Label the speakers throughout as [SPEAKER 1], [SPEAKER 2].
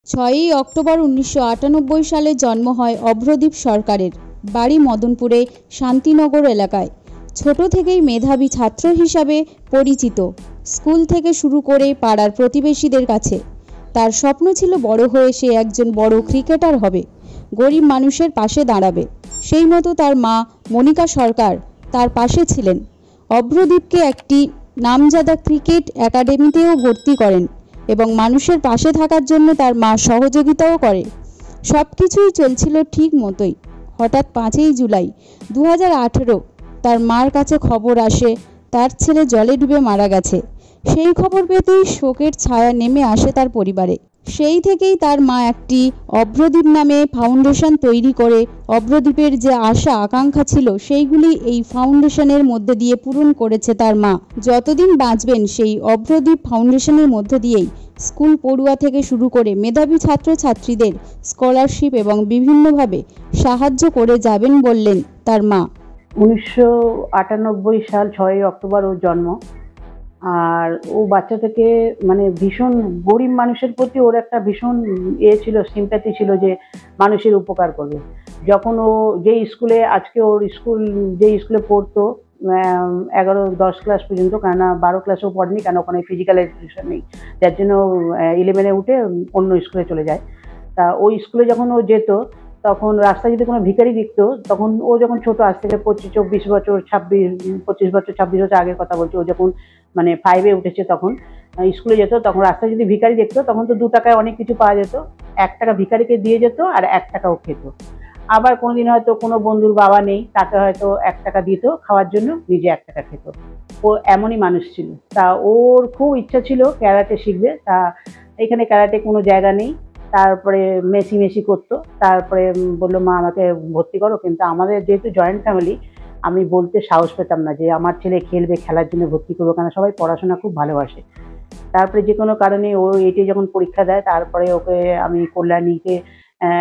[SPEAKER 1] 6ই October 1998 সালে জন্ম হয় অভ্রদীপ সরকারের। বাড়ি মদনপুরে শান্তিনগর এলাকায়। ছোট থেকেই মেধাবী ছাত্র হিসাবে পরিচিত। স্কুল থেকে শুরু করে পাড়ার প্রতিবেশীদের কাছে তার স্বপ্ন ছিল বড় হয়ে সে একজন বড় ক্রিকেটার হবে, গরিব মানুষের পাশে দাঁড়াবে। সেই মতো তার মা মনিকা সরকার তার পাশে ছিলেন। অভ্রদীপকে একটি নামজাদা ক্রিকেট একাডেমিতেও ভর্তি করেন এবং মানুষের পাশে থাকার জন্য তার মা সহযোগিতাও করে। সব কিছুই চলছিল ঠিক মতোই। হঠাৎ 5ই জুলাই 2018 তার মার কাছে খবর আসে তার ছেলে জলে ডুবে মারা গেছে। সেই খবর পেতেই শোকের ছায়া নেমে আসে তার পরিবারে। সেই থেকেই তার মা একটি অভ্রদীপ নামে ফাউন্ডেশন তৈরি করে অভ্রদীপের যে আশা আকাঙ্ক্ষা ছিল সেইগুলি এই ফাউন্ডেশনের মধ্যে দিয়ে পূরণ করেছে তার মা। যতদিন বাঁচবেন সেই অভ্রদীপ ফাউন্ডেশনের মধ্যে দিয়েই স্কুল পড়ুয়া থেকে শুরু করে মেধাবী ছাত্রছাত্রীদের স্কলারশিপ এবং বিভিন্নভাবে সাহায্য করে যাবেন বললেন তার মা।
[SPEAKER 2] 1998 সাল 6ই অক্টোবর ওর জন্ম। আর ও বাচ্চা থেকে মানে ভীষণ গরিব মানুষের প্রতি ওর একটা ভীষণ ছিল, সিম্প্যাথি ছিল যে মানুষের উপকার করবে। যখন ও যেই স্কুলে আজকে ওর যেই স্কুলে পড়তো 11-10 ক্লাস পর্যন্ত, কেননা 12 ক্লাসেও পড়েনি, কেন ওখানে ফিজিক্যাল এডুকেশন নেই, যার জন্য 11-এ উঠে অন্য স্কুলে চলে যায়। তা ওই স্কুলে যখন ও যেত তখন রাস্তায় যদি কোনো ভিখারি দেখতো, তখন ও যখন ছোট, আজ থেকে 25 বছর 26 বছর আগের কথা বলছি, ও যখন মানে 5-এ উঠেছে তখন স্কুলে যেত, তখন রাস্তায় যদি ভিখারি দেখতো তখন তো 2 টাকায় অনেক কিছু পাওয়া যেত। 1 টাকা ভিখারিকে দিয়ে যেত আর 1 টাকাও খেত। আবার কোনোদিন হয়তো কোনো বন্ধুর বাবা নেই, তাকে হয়তো 1 টাকা দিত খাওয়ার জন্য, নিজে 1 টাকা খেত। ও এমনই মানুষ ছিল। তা ওর খুব ইচ্ছা ছিল ক্যারাটে শিখবে। তা এখানে ক্যারাটে কোনো জায়গা নেই। তারপরে মেসি করতো। তারপরে বললো মা আমাকে ভর্তি করো, কিন্তু আমাদের যেহেতু জয়েন্ট ফ্যামিলি, আমি বলতে সাহস পেতাম না যে আমার ছেলে খেলবে, খেলার জন্য ভর্তি করবো, কেন সবাই পড়াশোনা খুব ভালোবাসে। তারপরে যে কোনো কারণে ও এইটে যখন পরীক্ষা দেয়, তারপরে ওকে আমি কল্যাণীতে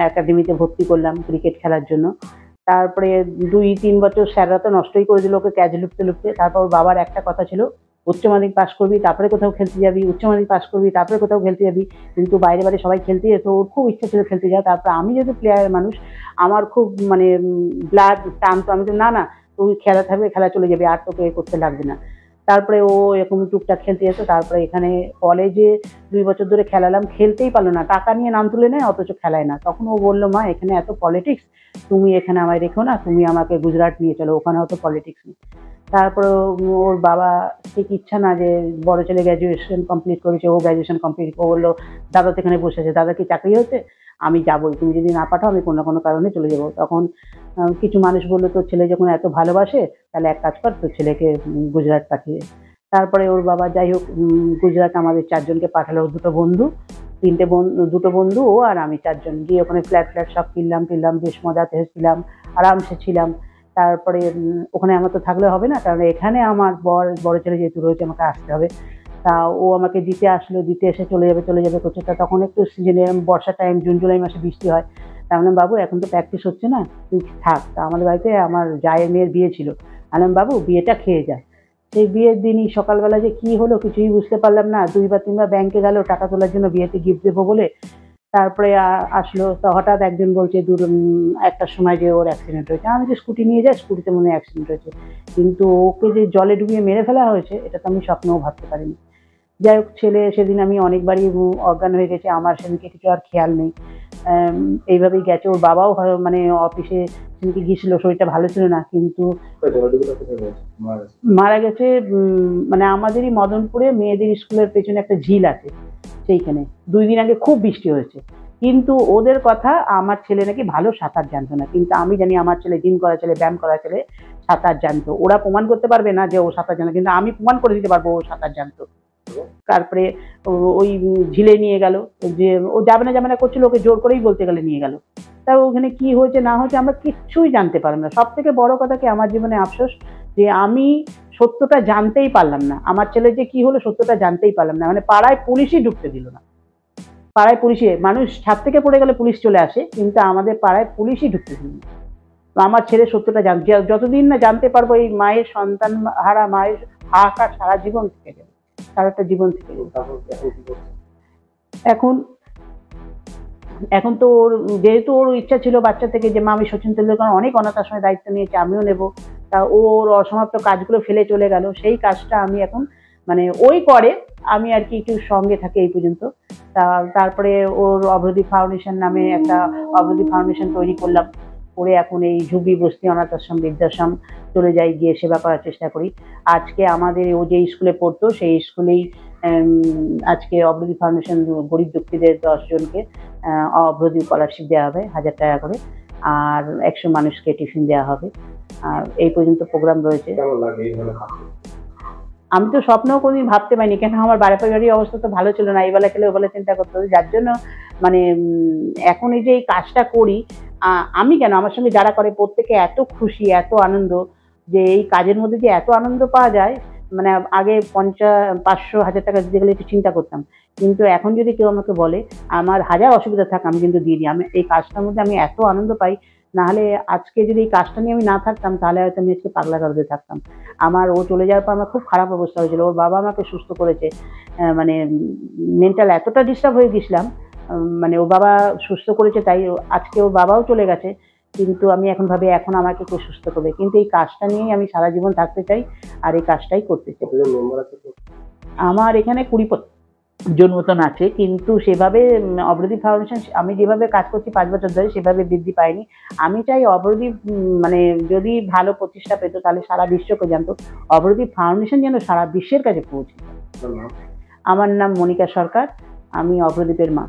[SPEAKER 2] একাডেমিতে ভর্তি করলাম ক্রিকেট খেলার জন্য। তারপরে 2-3 বছর স্যাররা তো নষ্টই করে দিল ওকে ক্যাচ লুপতে। তারপর ওর বাবার একটা কথা ছিল, উচ্চ মাধ্যমিক পাস করবি তারপরে কোথাও খেলতে যাবি, উচ্চ মাধ্যমিক পাস করবি তারপরে কোথাও খেলতে যাবি। কিন্তু বাইরে সবাই খেলতে যেত, ওর খুব ইচ্ছা ছিল খেলতে যাওয়া। তারপর আমি যেহেতু প্লেয়ারের মানুষ, আমার খুব মানে ব্লাড টানতো। আমি তো না তুই খেলা থাকবে, খেলা চলে যাবে, আর তোকে করতে লাগবে না। তারপরে ও এরকম টুকটাক খেলতে যেত। তারপরে এখানে কলেজে 2 বছর ধরে খেলালাম, খেলতেই পারলো না, টাকা নিয়ে নাম তুলে নেয় অথচ খেলায় না। তখন ও বললো মা এখানে এত পলিটিক্স, তুমি এখানে আমায় রেখো না, তুমি আমাকে গুজরাট নিয়ে চলো, ওখানে অত পলিটিক্স নেই। তারপরে ওর বাবা ঠিক ইচ্ছা না যে বড় ছেলে গ্র্যাজুয়েশন কমপ্লিট করেছে, ও গ্র্যাজুয়েশন কমপ্লিট, ও বললো দাদা তো এখানে বসে আছে, দাদা কি চাকরি হচ্ছে, আমি যাবোই, তুমি যদি না পাঠাও আমি কোনো না কোনো কারণে চলে যাবো। তখন কিছু মানুষ বললো তোর ছেলে যখন এত ভালোবাসে তাহলে এক কাজ কর, তোর ছেলেকে গুজরাট পাঠিয়ে। তারপরে ওর বাবা যাই হোক গুজরাট আমাদের 4 জনকে পাঠালো, 2 বন্ধু ও আর আমি 4 জন গিয়ে ওখানে ফ্ল্যাট সব কিনলাম, বেশ মজাতে ছিলাম, আরামসে ছিলাম। তারপরে ওখানে আমার তো থাকলে হবে না, কারণ এখানে আমার বড় ছেলে যেহেতু রয়েছে আমাকে আসতে হবে। তা ও আমাকে দিতে আসলো, দিতে এসে চলে যাবে করছে। তা তখন একটু সিজনে বর্ষা টাইম, জুন জুলাই মাসে বৃষ্টি হয়। তা বললাম বাবু এখন তো প্র্যাকটিস হচ্ছে না, তুই থাক। তা আমাদের বাড়িতে আমার জায়ের মেয়ের বিয়ে ছিল, বললাম বাবু বিয়েটা খেয়ে যা। সেই বিয়ের দিনই সকালবেলা যে কি হলো কিছুই বুঝতে পারলাম না। 2 বা 3 বার ব্যাংকে গেল টাকা তোলার জন্য, বিয়েতে গিফট দেবো বলে। তারপরে আসলো, তো হঠাৎ একজন বলছে একটার সময় যে ওর অ্যাক্সিডেন্ট হয়েছে। আমি যে স্কুটি নিয়ে যাই, স্কুটিতে মনে হয় অ্যাক্সিডেন্ট হয়েছে, কিন্তু ওকে যে জলে ডুবিয়ে মেরে ফেলা হয়েছে এটা তো আমি স্বপ্নেও ভাবতে পারিনি। যাই হোক ছেলে সেদিন আমি অনেকবারই অজ্ঞান হয়ে গেছে, আমার সেদিনকে কিছু আর খেয়াল নেই। এইভাবেই গেছে। ওর বাবাও মানে অফিসে সেদিনকে গিয়েছিল, শরীরটা ভালো ছিল না, কিন্তু মারা গেছে মানে আমাদেরই মদনপুরে মেয়েদের স্কুলের পেছনে একটা ঝিল আছে, সেইখানে 2 দিন আগে খুব বৃষ্টি হয়েছে। কিন্তু ওদের কথা আমার ছেলে নাকি ভালো সাঁতার জানতো না, কিন্তু আমি জানি আমার ছেলে জিম করা ছেলে, ব্যায়াম করা ছেলে, সাঁতার জানতো। ওরা প্রমাণ করতে পারবে না যে ও সাঁতার জানে, কিন্তু আমি প্রমাণ করে দিতে পারবো ও সাঁতার জানতো। তারপরে ওই ঝিলে নিয়ে গেল, যে ও যাবে না করছিল, ওকে জোর করেই বলতে গেলে নিয়ে গেল। তা ওখানে কি হয়েছে না হয়েছে আমরা কিচ্ছুই জানতে পারলাম না। সব থেকে বড় কথা কি আমার জীবনে আফসোস, যে আমি সত্যটা জানতেই পারলাম না, আমার ছেলে যে কি হলো সত্যটা জানতেই পারলাম না। মানে পাড়ায় পুলিশই ঢুকতে দিল না। পাড়ায় পুলিশে, মানুষ ছাদ থেকে পড়ে গেলে পুলিশ চলে আসে, কিন্তু আমাদের পাড়ায় পুলিশই ঢুকতে দিল না। আমার ছেলে সত্যটা যতদিন না জানতে পারবো, এই মায়ের সন্তান হারা মায়ের হাহাকার সারা জীবন থেকে যাবে, সারাটা জীবন থেকে যাবে। এখন এখন তো ওর যেহেতু ওর ইচ্ছা ছিল বাচ্চা থেকে যে মা আমি সচিন তেন্ডুলকর অনেক অনাথ আশ্রমের দায়িত্ব নিয়েছে, আমিও নেব। তা ওর অসমাপ্ত কাজগুলো ফেলে চলে গেল, সেই কাজটা আমি এখন মানে ওই করে, আমি আর কি একটু সঙ্গে থাকি এই পর্যন্ত। তারপরে ওর অভ্রদীপ ফাউন্ডেশন নামে একটা অভ্রদীপ ফাউন্ডেশন তৈরি করলাম, করে এখন এই ঝুগি বস্তি অনাথ আশ্রম বৃদ্ধাশ্রম চলে যাই, গিয়ে সেবা করার চেষ্টা করি। আজকে আমাদের ও যে স্কুলে পড়তো সেই স্কুলেই আজকে অভ্রদীপ ফাউন্ডেশন গরিব দুঃখীদের 10 জনকে অভ্রদীপ স্কলারশিপ দেওয়া হবে 1000 টাকা করে, আর 100 মানুষকে টিফিন দেওয়া হবে। আর এই পর্যন্ত প্রোগ্রাম রয়েছে। আমি তো স্বপ্নও কোনোদিন ভাবতে পারিনি, কেন আমার পারিবারিক অবস্থা তো ভালো ছিল না, এই বেলা খেলে ও বেলা চিন্তা করতে হতো, যার জন্য মানে এখন এই যে এই কাজটা করি, আমি কেন আমার সঙ্গে যারা করে প্রত্যেকে এত খুশি, এত আনন্দ, যে এই কাজের মধ্যে যে এত আনন্দ পাওয়া যায়। মানে আগে 500-1000 টাকা দিতে গেলে একটু চিন্তা করতাম, কিন্তু এখন যদি কেউ আমাকে বলে, আমার 1000 অসুবিধা থাক আমি কিন্তু দিয়ে দিই। আমি এই কাজটার মধ্যে আমি এত আনন্দ পাই, নাহলে আজকে যদি এই কাজটা নিয়ে আমি না থাকতাম তাহলে হয়তো আমি আজকে পাগলা গারদে থাকতাম। আমার ও চলে যাওয়ার পর আমার খুব খারাপ অবস্থা হয়েছিল, ওর বাবা আমাকে সুস্থ করেছে, মানে মেন্টাল এতটা ডিস্টার্ব হয়ে গেছিলাম, মানে ও বাবা সুস্থ করেছে, তাই আজকে ওর বাবাও চলে গেছে। কিন্তু আমি এখন ভাবি এখন আমাকে কে সুস্থ করবে, কিন্তু এই কাজটা নিয়েই আমি সারা জীবন থাকতে চাই, আর এই কাজটাই করতে চাই। আমার এখানে 20 জন মতন আছে, কিন্তু সেভাবে অভ্রদীপ ফাউন্ডেশন আমি যেভাবে কাজ করছি 5 বছর ধরে সেভাবে বৃদ্ধি পায়নি। আমি চাই অভ্রদীপ মানে যদি ভালো প্রতিষ্ঠা পেত তাহলে সারা বিশ্বকে জানতো, অভ্রদীপ ফাউন্ডেশন যেন সারা বিশ্বের কাছে পৌঁছে। আমার নাম মনিকা সরকার, আমি অভ্রদীপের মা।